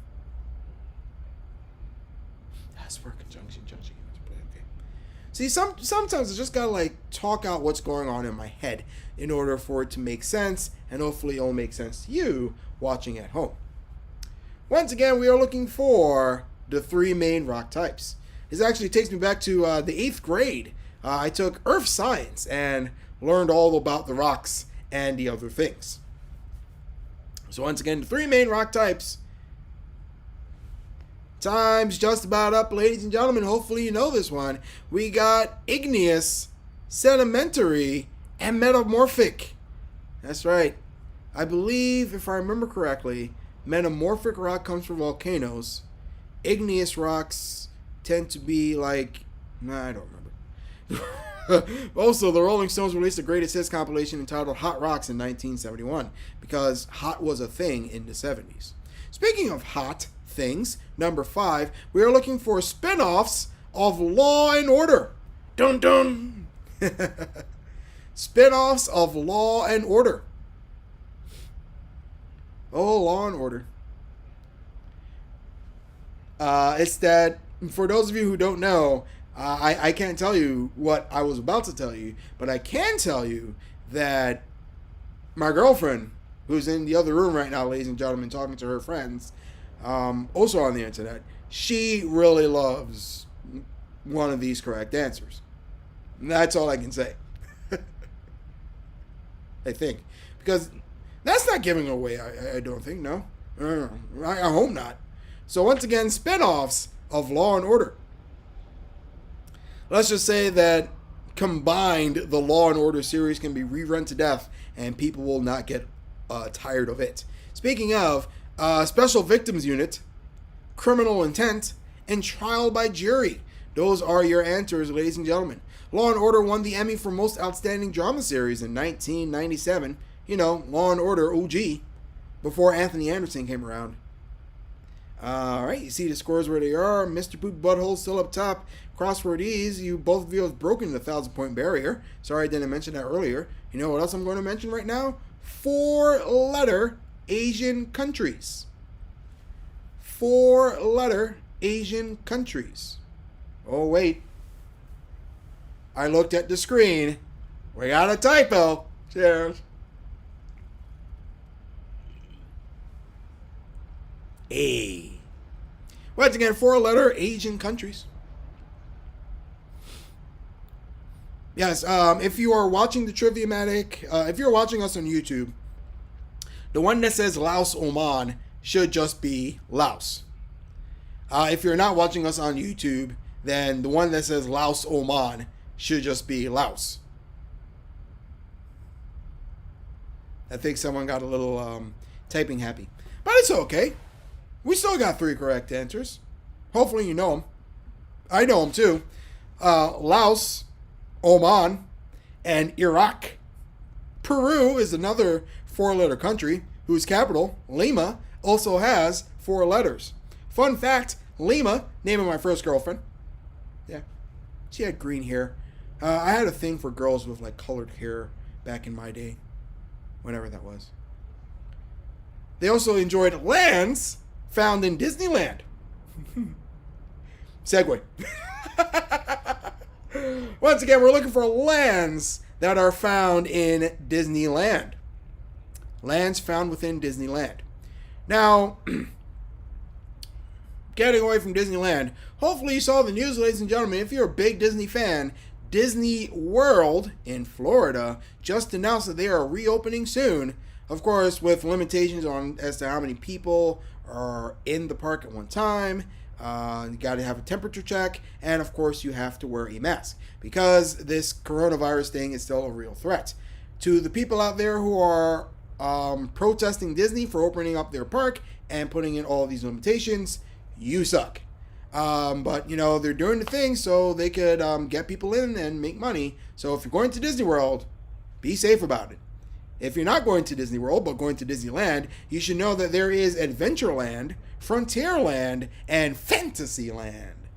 That's where conjunction, junction. Okay. See, sometimes I just gotta talk out what's going on in my head in order for it to make sense, and hopefully it'll make sense to you watching at home. Once again, we are looking for the 3 main rock types. This actually takes me back to the 8th grade. I took Earth Science and learned all about the rocks and the other things. So once again, the 3 main rock types. Time's just about up, ladies and gentlemen. Hopefully you know this one. We got igneous, sedimentary, and metamorphic. That's right. I believe, if I remember correctly, metamorphic rock comes from volcanoes. Igneous rocks tend to be I don't remember. Also, the Rolling Stones released a greatest hits compilation entitled Hot Rocks in 1971 because hot was a thing in the 70s. Speaking of hot things, number 5, we are looking for spin-offs of Law and Order. Dun dun! Spin-offs of Law and Order. Oh, Law and Order. It's that, for those of you who don't know, I can't tell you what I was about to tell you, but I can tell you that my girlfriend, who's in the other room right now, ladies and gentlemen, talking to her friends, also on the internet, she really loves one of these correct answers. And that's all I can say. I think. Because that's not giving away, I don't think, no. I hope not. So once again, spin-offs of Law and Order. Let's just say that combined, the Law and Order series can be rerun to death, and people will not get tired of it. Speaking of, Special Victims Unit, Criminal Intent, and Trial by Jury. Those are your answers, ladies and gentlemen. Law and Order won the Emmy for Most Outstanding Drama Series in 1997. You know, Law and Order OG, before Anthony Anderson came around. Alright, you see the scores where they are. Mr. Poop Butthole still up top. Crossword Ease, you both of you have broken the 1,000-point barrier. Sorry I didn't mention that earlier. You know what else I'm going to mention right now? 4-letter Asian countries. 4-letter Asian countries. Oh, wait. I looked at the screen. We got a typo. Cheers. A. Once again, 4-letter Asian countries. Yes, if you are watching the Triviamatic, if you're watching us on YouTube, the one that says Laos Oman should just be Laos. If you're not watching us on YouTube, then the one that says Laos Oman should just be Laos. I think someone got a little typing happy. But it's okay. We still got 3 correct answers. Hopefully you know them. I know them too. Laos, Oman, and Iraq. Peru is another 4-letter country whose capital, Lima, also has 4 letters. Fun fact, Lima, name of my first girlfriend. Yeah, she had green hair. I had a thing for girls with like colored hair back in my day, whenever that was. They also enjoyed lands found in Disneyland. Segway. Once again, we're looking for lands that are found in Disneyland. Lands found within Disneyland. Now, getting away from Disneyland, hopefully you saw the news, ladies and gentlemen. If you're a big Disney fan, Disney World in Florida just announced that they are reopening soon. Of course, with limitations on as to how many people are in the park at one time. You got to have a temperature check, and of course you have to wear a mask because this coronavirus thing is still a real threat. To the people out there who are protesting Disney for opening up their park and putting in all these limitations, you suck. But you know, they're doing the thing so they could get people in and make money. So if you're going to Disney World, be safe about it. If you're not going to Disney World but going to Disneyland, you should know that there is Adventureland, Frontierland, and Fantasyland.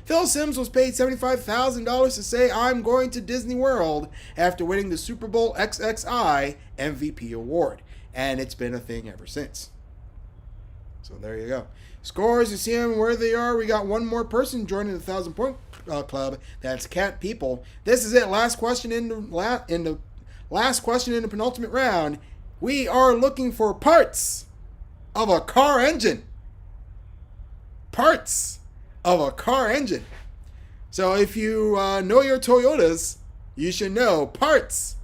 Phil Simms was paid $75,000 to say, "I'm going to Disney World," after winning the Super Bowl XXI MVP award. And it's been a thing ever since. So there you go. Scores, you see them where they are. We got one more person joining the 1,000-point club. That's Cat People. This is it. Last question in the penultimate round. We are looking for parts of a car engine. Parts of a car engine. So if you know your Toyotas, you should know parts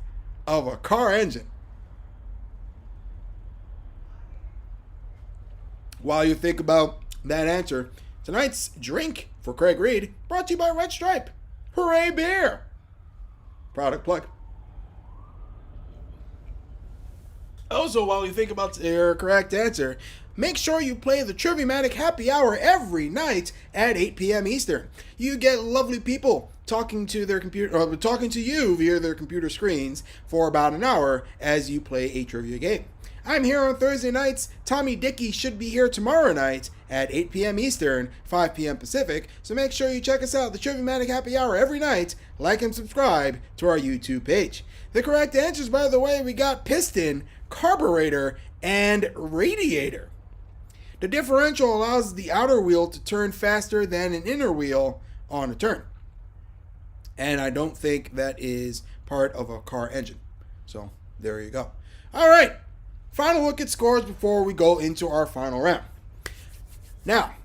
of a car engine. While you think about that answer, tonight's drink for Craig Reed brought to you by Red Stripe. Hooray beer! Product plug. Also, while you think about your correct answer, make sure you play the Triviamatic Happy Hour every night at 8 p.m. Eastern. You get lovely people talking to their computer, or talking to you via their computer screens for about an hour as you play a trivia game. I'm here on Thursday nights. Tommy Dickey should be here tomorrow night at 8 p.m. Eastern, 5 p.m. Pacific. So make sure you check us out, the Triviamatic Happy Hour, every night. Like and subscribe to our YouTube page. The correct answers, by the way, we got piston, carburetor, and radiator. The differential allows the outer wheel to turn faster than an inner wheel on a turn. And I don't think that is part of a car engine. So there you go. All right. Final look at scores before we go into our final round. Now,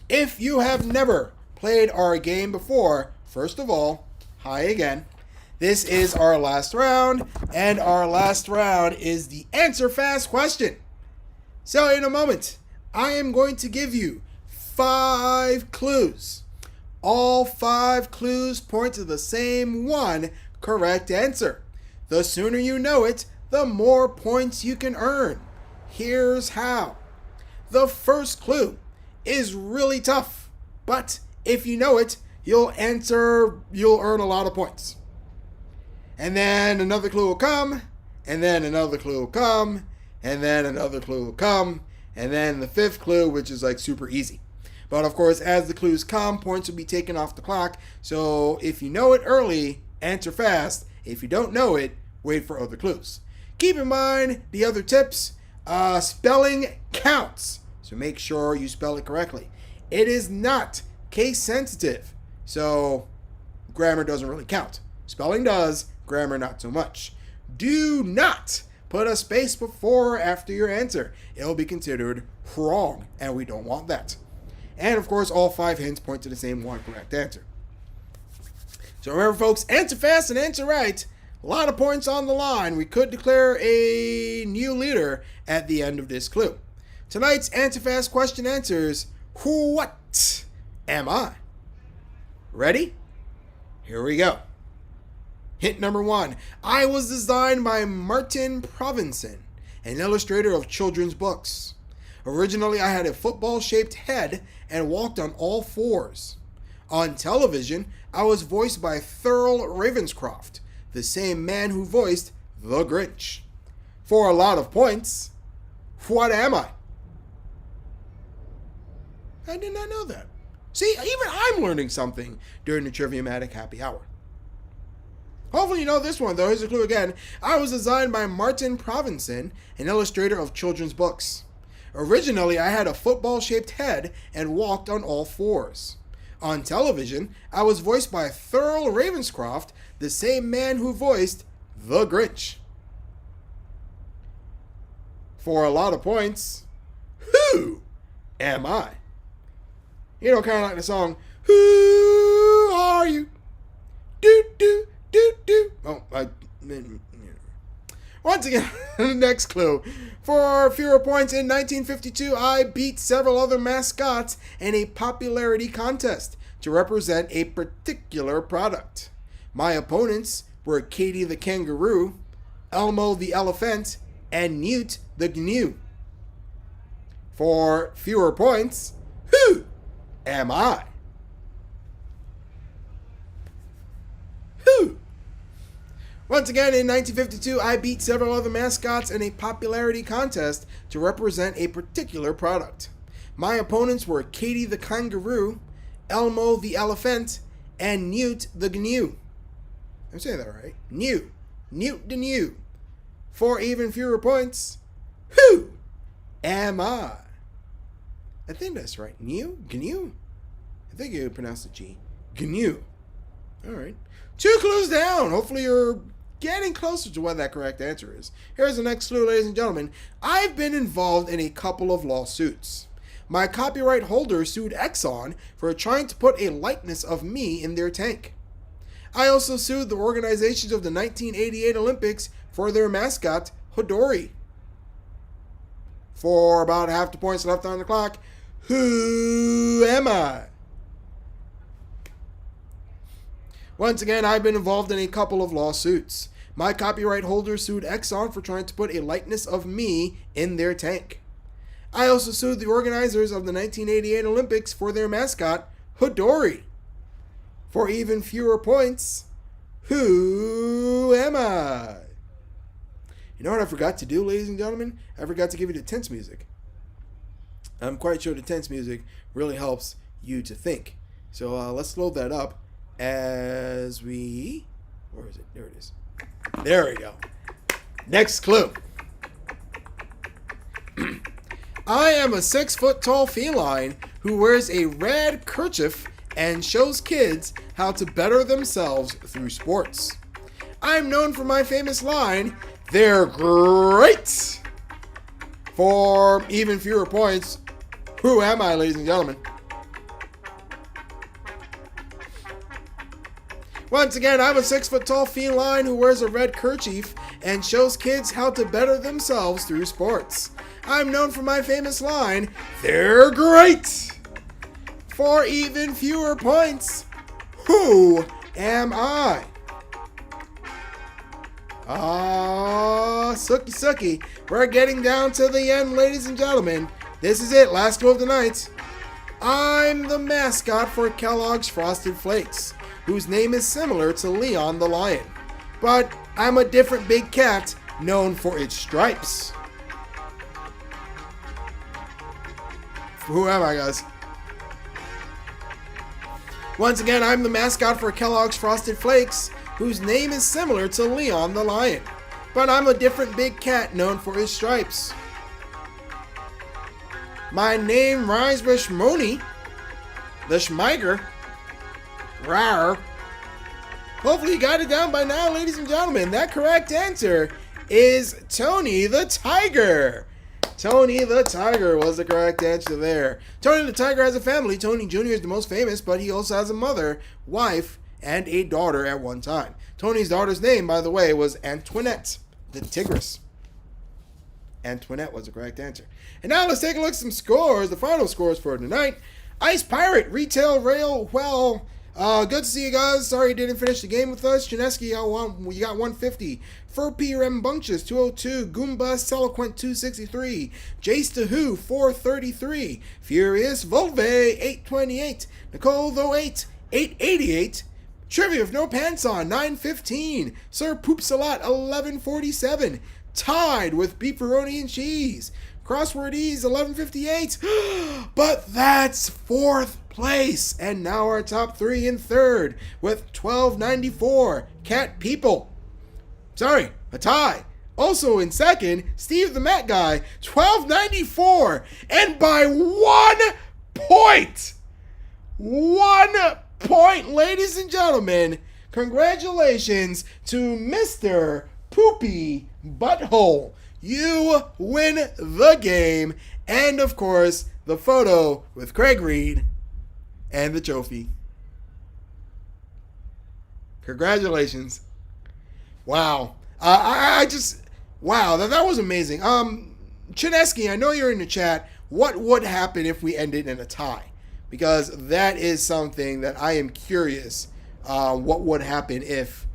if you have never played our game before, first of all, hi again. This is our last round, and our last round is the answer fast question. So in a moment, I am going to give you 5 clues. All 5 clues point to the same one correct answer. The sooner you know it, the more points you can earn. Here's how. The first clue is really tough, but if you know it, you'll earn a lot of points. And then another clue will come, and then another clue will come, and then another clue will come, and then the 5th clue, which is like super easy. But of course, as the clues come, points will be taken off the clock. So if you know it early, answer fast. If you don't know it, wait for other clues. Keep in mind the other tips. Spelling counts, so make sure you spell it correctly. It is not case sensitive, so grammar doesn't really count. Spelling does, grammar not so much. Do not put a space before or after your answer. It will be considered wrong, and we don't want that. And of course, all 5 hints point to the same one correct answer. So remember, folks, answer fast and answer right. A lot of points on the line. We could declare a new leader at the end of this clue. Tonight's answer fast question answers, what am I? Ready? Here we go. Hint number 1. I was designed by Martin Provenson, an illustrator of children's books. Originally, I had a football-shaped head and walked on all 4s. On television, I was voiced by Thurl Ravenscroft, the same man who voiced the Grinch. For a lot of points, what am I? I did not know that. See, even I'm learning something during the Triviamatic Happy Hour. Hopefully you know this one, though. Here's a clue again. I was designed by Martin Provenson, an illustrator of children's books. Originally, I had a football-shaped head and walked on all 4s. On television, I was voiced by Thurl Ravenscroft, the same man who voiced the Grinch. For a lot of points, who am I? You know, kind of like the song, Who Are You? Do, do, do, do. Oh, once again, the next clue. For fewer points, in 1952, I beat several other mascots in a popularity contest to represent a particular product. My opponents were Katie the kangaroo, Elmo the elephant, and Newt the gnu. For fewer points, who am I? Who? Once again, in 1952, I beat several other mascots in a popularity contest to represent a particular product. My opponents were Katie the kangaroo, Elmo the elephant, and Newt the gnu. I'm saying that right. Newt the gnu. For even fewer points, who am I? I think that's right. Gnu? I think you would pronounce the G. Gnu. All right. 2 clues down. Hopefully you're getting closer to what that correct answer is. Here's the next clue, ladies and gentlemen. I've been involved in a couple of lawsuits. My copyright holder sued Exxon for trying to put a likeness of me in their tank. I also sued the organizations of the 1988 Olympics for their mascot, Hodori. For about half the points left on the clock, who am I? Once again, I've been involved in a couple of lawsuits. My copyright holder sued Exxon for trying to put a likeness of me in their tank. I also sued the organizers of the 1988 Olympics for their mascot, Hodori. For even fewer points, who am I? You know what I forgot to do, ladies and gentlemen? I forgot to give you the tense music. I'm quite sure the tense music really helps you to think. So let's load that up as we... Where is it? There it is. There we go. Next clue. I am a 6-foot tall feline who wears a red kerchief and shows kids how to better themselves through sports. I'm known for my famous line, "They're great!" For even fewer points, who am I, ladies and gentlemen? Once again, I'm a 6-foot-tall feline who wears a red kerchief and shows kids how to better themselves through sports. I'm known for my famous line, "They're great!" For even fewer points, who am I? Sookie. We're getting down to the end, ladies and gentlemen. This is it, last clue of the night. I'm the mascot for Kellogg's Frosted Flakes, whose name is similar to Leon the Lion. But I'm a different big cat known for its stripes. Who am I, guys? Once again, I'm the mascot for Kellogg's Frosted Flakes, whose name is similar to Leon the Lion. But I'm a different big cat known for his stripes. My name rhymes with Shmoni, the Schmeiger. Rawr. Hopefully you got it down by now, ladies and gentlemen. That correct answer is Tony the Tiger. Tony the Tiger was the correct answer there. Tony the Tiger has a family. Tony Jr. is the most famous, but he also has a mother, wife, and a daughter at one time. Tony's daughter's name, by the way, was Antoinette the Tigress. Antoinette was the correct answer. And now let's take a look at some scores. The final scores for tonight. Ice Pirate, Retail Rail, well, good to see you guys. Sorry you didn't finish the game with us. Chinesky, you got 150. Furpy Rambunctious, 202. Goomba Seloquent, 263. Jace the Who, 433. Furious Volve, 828. Nicole the 888. Trivia with No Pants On, 915. Sir Poops a Lot, 1147. Tied with Beefaroni and Cheese. Crossword Ease, 1158. But that's fourth place. And now our top three in third with 1294. Cat People. Sorry, a tie. Also in second, Steve the Matt Guy, 1294. And by 1 point. 1 point, ladies and gentlemen. Congratulations to Mr. Poopy Butthole. You win the game. And of course, the photo with Craig Reed and the trophy. Congratulations. Wow. Wow, that was amazing. Chinesky, I know you're in the chat. What would happen if we ended in a tie? Because that is something that I am curious. What would happen if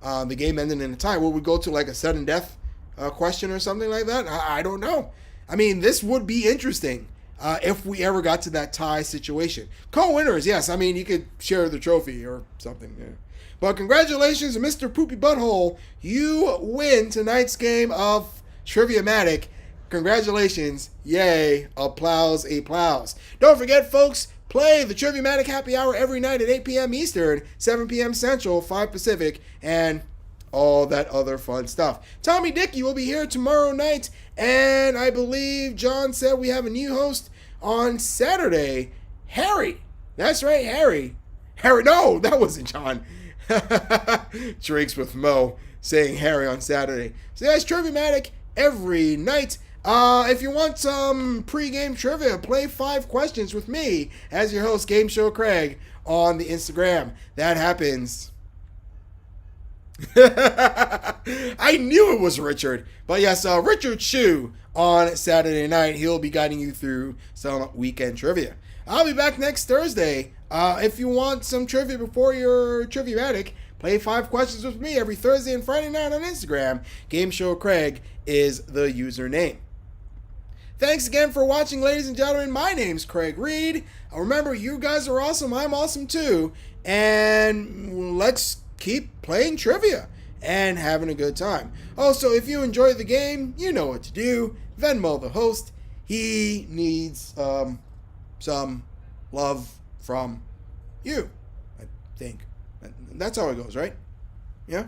the game ended in a tie? Would we go to like a sudden death question or something like that? I don't know. I mean, this would be interesting if we ever got to that tie situation. Co-winners, yes. I mean, you could share the trophy or something. Yeah. But congratulations, Mr. Poopy Butthole. You win tonight's game of Triviamatic. Congratulations. Yay. Applause. Don't forget, folks, play the Triviamatic Happy Hour every night at 8 p.m. Eastern, 7 p.m. Central, 5 Pacific, and all that other fun stuff. Tommy Dickey will be here tomorrow night, and I believe John said we have a new host on Saturday. Harry. That's right, Harry. No, that wasn't John. Drinks with Mo saying Harry on Saturday. So that's Triviamatic every night. If you want some pre-game trivia, play 5 questions with me as your host, Game Show Craig, on the Instagram. That happens. I knew it was Richard. But yes, Richard Chu on Saturday night. He'll be guiding you through some weekend trivia. I'll be back next Thursday. If you want some trivia before your Triviamatic, play 5 questions with me every Thursday and Friday night on Instagram. Game Show Craig is the username. Thanks again for watching, ladies and gentlemen. My name's Craig Reed. Remember, you guys are awesome. I'm awesome too. And let's keep playing trivia and having a good time. Also, if you enjoyed the game, you know what to do. Venmo the host. He needs some love from you, I think. That's how it goes, right? Yeah?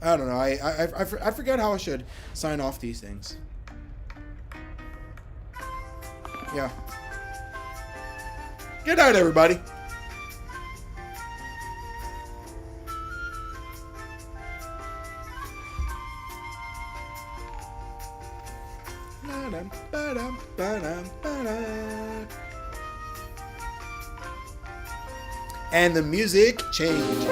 I don't know. I forget how I should sign off these things. Yeah. Good night, everybody. And the music changes.